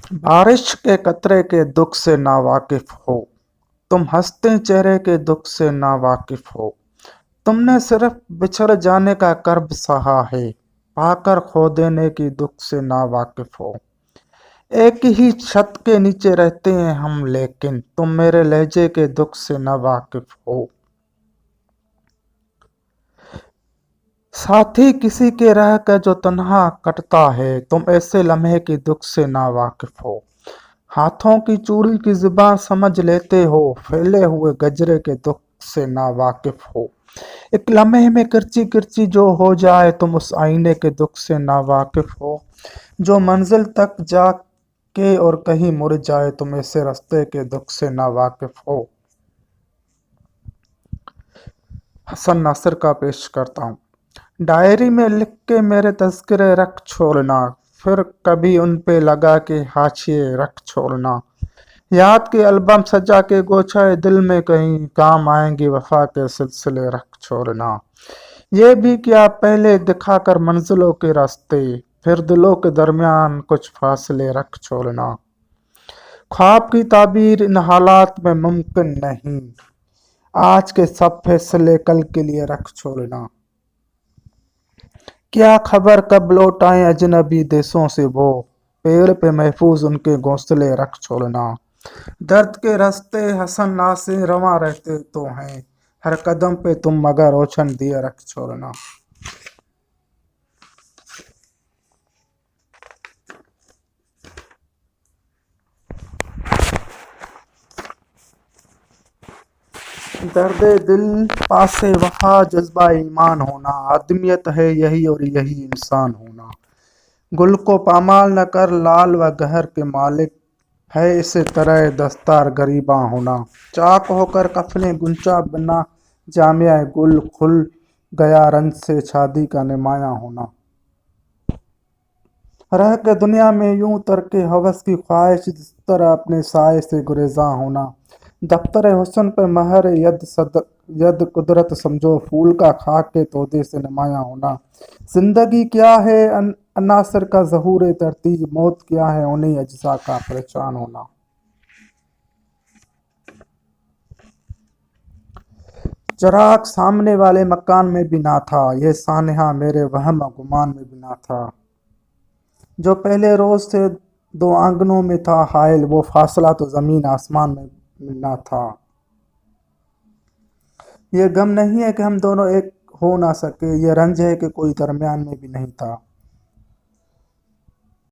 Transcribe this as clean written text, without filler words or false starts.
बारिश के कतरे के दुख से नावाकिफ हो, तुम हंसते चेहरे के दुख से नावाकिफ हो। तुमने सिर्फ बिछड़ जाने का कर्ब सहा है, पाकर खो देने की दुख से नावाकिफ हो। एक ही छत के नीचे रहते हैं हम, लेकिन तुम मेरे लहजे के दुख से नावाकिफ हो। साथी किसी के रह कर जो तन्हा कटता है, तुम ऐसे लम्हे के दुख से नावाकिफ हो। हाथों की चूड़ी की जुबान समझ लेते हो, फैले हुए गजरे के दुख से नावाकिफ हो। एक लम्हे में किरची किरची जो हो जाए, तुम उस आईने के दुख से नावाकिफ हो। जो मंजिल तक जाके और कहीं मुड़ जाए, तुम ऐसे रास्ते के दुख से नावाकिफ हो। हसन नासिर का पेश करता हूँ। डायरी में लिख के मेरे तज़किरे रख छोड़ना, फिर कभी उन पे लगा के हाशिए रख छोड़ना। याद के एल्बम सजा के गोछाए दिल में कहीं काम आएंगी वफा के सिलसिले रख छोड़ना। ये भी क्या पहले दिखाकर मंजिलों के रास्ते, फिर दिलों के दरमियान कुछ फासले रख छोड़ना। ख्वाब की ताबीर इन हालात में मुमकिन नहीं, आज के सब फैसले कल के लिए रख छोड़ना। क्या खबर कब लौट आए अजनबी देशों से वो, पेड़ पे महफूज उनके घोंसले रख छोड़ना। दर्द के रास्ते हसन नासिर रवां रहते तो हैं, हर कदम पे तुम मगर रोशन दिए रख छोड़ना। दर्द दिल पासे वफा जज्बा ईमान होना, आदमियत है यही और यही इंसान होना। गुल को पामाल न कर लाल व गहर के मालिक, है इसे तरह दस्तार गरीबा होना। चाक होकर कफने गुंचा बना जामिया गुल, खुल गया रंज से शादी का नुमाया होना। रह के दुनिया में यूं तरके हवस की ख्वाहिश, जिस तरह अपने साए से गुरेजा होना। दफ्तर हुस्न पे महर यद कुदरत समझो, फूल का खाक के तोदे से नुमाया होना। जिंदगी क्या है अनासर का ज़हूर तरतीब, मौत क्या है उन्हीं अज्जा का परेशान होना। चिराग सामने वाले मकान में भी ना था, यह सानहा मेरे वहम गुमान में भी ना था। जो पहले रोज से दो आंगनों में था हायल, वो फासला तो जमीन आसमान में ना था। ये गम नहीं है कि हम दोनों एक हो ना सके, ये रंज है कि कोई दरमियान में भी नहीं था।